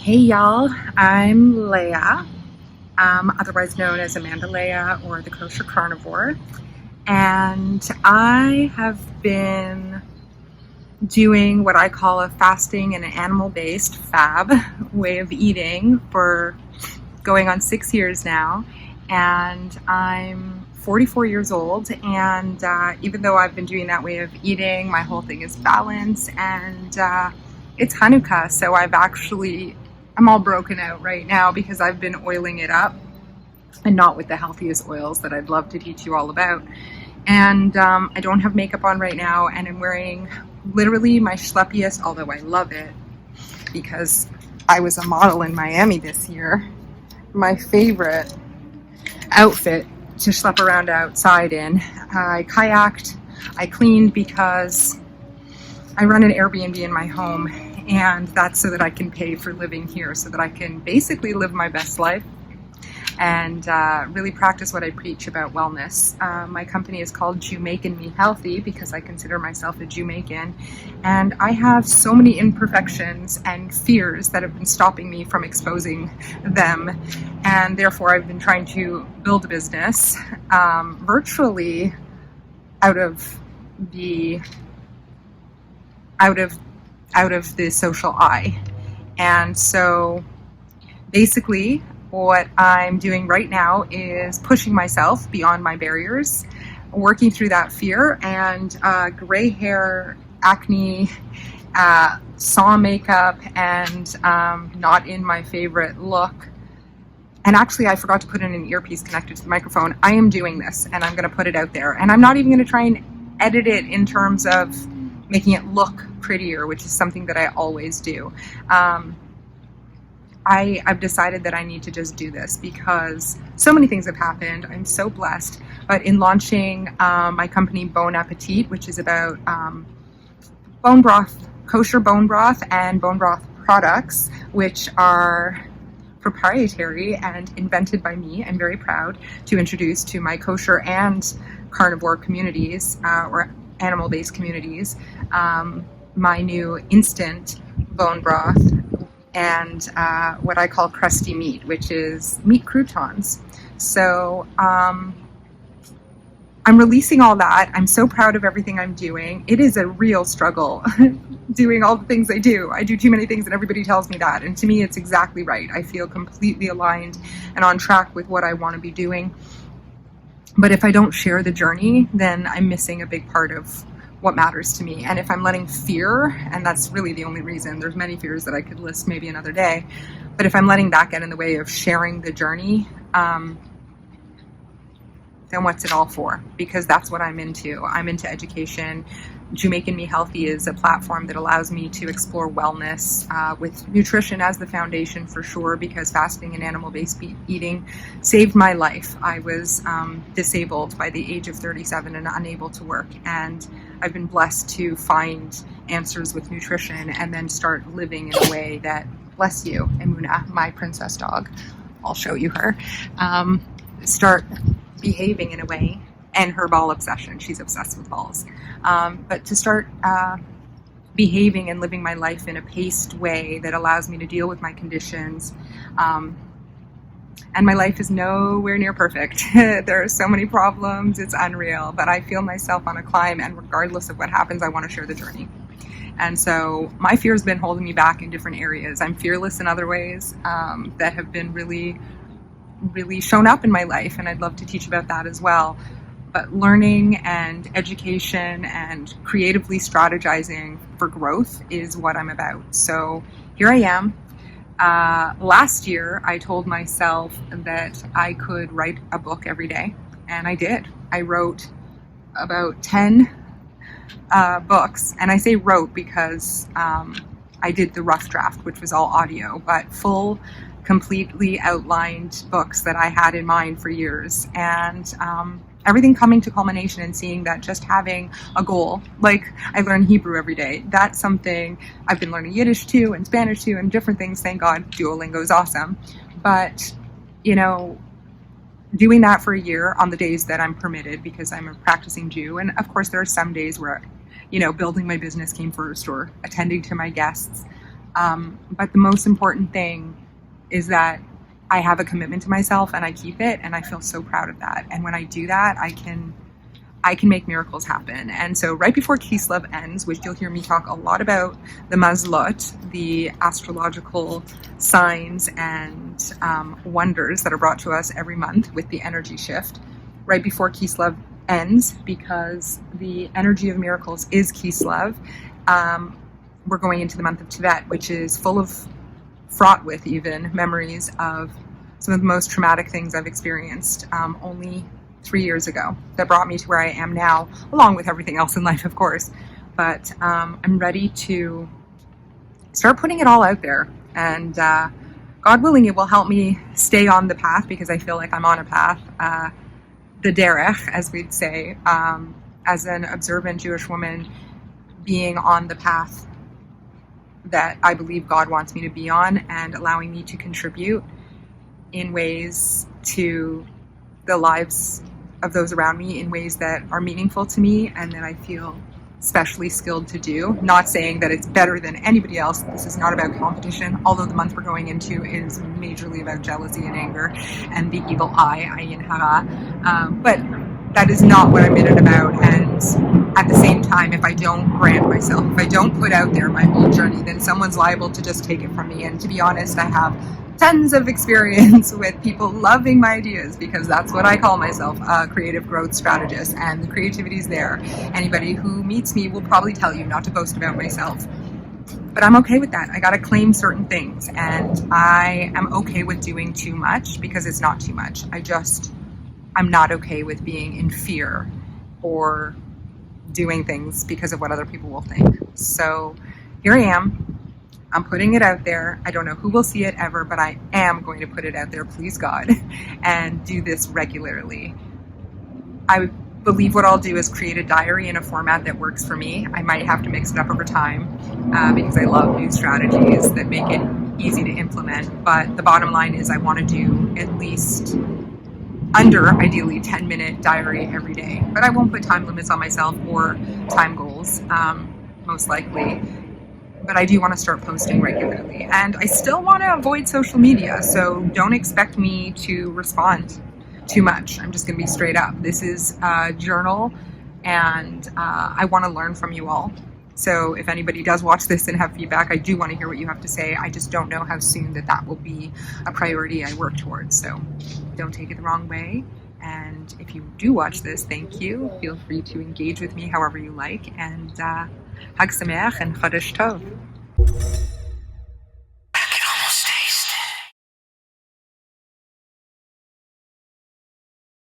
Hey y'all, I'm Leah, otherwise known as Amanda Leah or the Kosher Carnivore, and I have been doing what I call a fasting and an animal-based FAB way of eating for going on 6 years now, and I'm 44 years old, and even though I've been doing that way of eating, my whole thing is balance, and it's Hanukkah, so I'm all broken out right now because I've been oiling it up and not with the healthiest oils that I'd love to teach you all about. And I don't have makeup on right now, and I'm wearing literally my schleppiest, although I love it because I was a model in Miami this year, my favorite outfit to schlep around outside in. I kayaked, I cleaned because I run an Airbnb in my home, and that's so that I can pay for living here, so that I can basically live my best life and really practice what I preach about wellness. My company is called Jamaican Me Healthy because I consider myself a Jamaican, and I have so many imperfections and fears that have been stopping me from exposing them, and therefore I've been trying to build a business virtually out of the social eye. And so basically what I'm doing right now is pushing myself beyond my barriers, working through that fear, and gray hair, acne, saw makeup, and not in my favorite look. And actually, I forgot to put in an earpiece connected to the microphone. I am doing this, and I'm going to put it out there. And I'm not even going to try and edit it in terms of making it look prettier, which is something that I always do. I've decided that I need to just do this because so many things have happened. I'm so blessed. But in launching my company Bon Appetit, which is about bone broth, kosher bone broth and bone broth products, which are proprietary and invented by me, I'm very proud to introduce to my kosher and carnivore communities, or animal-based communities, my new instant bone broth and what I call crusty meat, which is meat croutons. So I'm releasing all that. I'm so proud of everything I'm doing. It is a real struggle doing all the things I do. I do too many things and everybody tells me that. And to me, it's exactly right. I feel completely aligned and on track with what I want to be doing. But if I don't share the journey, then I'm missing a big part of what matters to me. And if I'm letting fear, and that's really the only reason, there's many fears that I could list maybe another day, but if I'm letting that get in the way of sharing the journey, then what's it all for? Because that's what I'm into. I'm into education. Jamaican Me Healthy is a platform that allows me to explore wellness with nutrition as the foundation, for sure, because fasting and animal-based eating saved my life. I was disabled by the age of 37 and unable to work, and I've been blessed to find answers with nutrition and then start living in a way that, bless you, Emuna, my princess dog, I'll show you her, start behaving in a way, and her ball obsession, she's obsessed with balls, but to start behaving and living my life in a paced way that allows me to deal with my conditions. And my life is nowhere near perfect. There are so many problems, it's unreal, but I feel myself on a climb, and regardless of what happens, I want to share the journey. And so my fear has been holding me back in different areas. I'm fearless in other ways that have been really shown up in my life, and I'd love to teach about that as well. But learning and education and creatively strategizing for growth is what I'm about. So here I am. Last year, I told myself that I could write a book every day, and I did. I wrote about 10 books, and I say wrote because I did the rough draft, which was all audio, but full, completely outlined books that I had in mind for years. And everything coming to culmination and seeing that just having a goal, like I learn Hebrew every day, that's something I've been learning Yiddish too, and Spanish too, and different things. Thank God, Duolingo is awesome. But, you know, doing that for a year on the days that I'm permitted, because I'm a practicing Jew. And of course, there are some days where, you know, building my business came first, or attending to my guests. But the most important thing is that I have a commitment to myself and I keep it, and I feel so proud of that. And when I do that, I can make miracles happen. And so right before Kislev ends, which you'll hear me talk a lot about the mazlot, the astrological signs and wonders that are brought to us every month with the energy shift, right before Kislev ends, because the energy of miracles is Kislev, we're going into the month of Tibet, which is fraught with even memories of some of the most traumatic things I've experienced only 3 years ago that brought me to where I am now, along with everything else in life, of course. But I'm ready to start putting it all out there, and God willing, it will help me stay on the path, because I feel like I'm on a path, the derech, as we'd say, as an observant Jewish woman, being on the path that I believe God wants me to be on, and allowing me to contribute in ways to the lives of those around me in ways that are meaningful to me and that I feel especially skilled to do. Not saying that it's better than anybody else. This is not about competition, although the month we're going into is majorly about jealousy and anger and the evil eye, ayin hara. But that is not what I'm in it about. And at the same time, if I don't brand myself, if I don't put out there my whole journey, then someone's liable to just take it from me. And to be honest, I have tons of experience with people loving my ideas, because that's what I call myself, a creative growth strategist, and the creativity is there. Anybody who meets me will probably tell you not to boast about myself, but I'm okay with that. I gotta claim certain things, and I am okay with doing too much because it's not too much. I'm not okay with being in fear or doing things because of what other people will think. So here I am. I'm putting it out there. I don't know who will see it ever, but I am going to put it out there, please God, and do this regularly. I believe what I'll do is create a diary in a format that works for me. I might have to mix it up over time because I love new strategies that make it easy to implement. But the bottom line is I want to do at least under, ideally, 10-minute diary every day. But I won't put time limits on myself or time goals, most likely. But I do want to start posting regularly. And I still want to avoid social media, so don't expect me to respond too much. I'm just going to be straight up. This is a journal, and I want to learn from you all. So if anybody does watch this and have feedback, I do want to hear what you have to say. I just don't know how soon that will be a priority I work towards. So don't take it the wrong way. And if you do watch this, thank you. Feel free to engage with me however you like. And Hag Sameach and Chodesh Tov.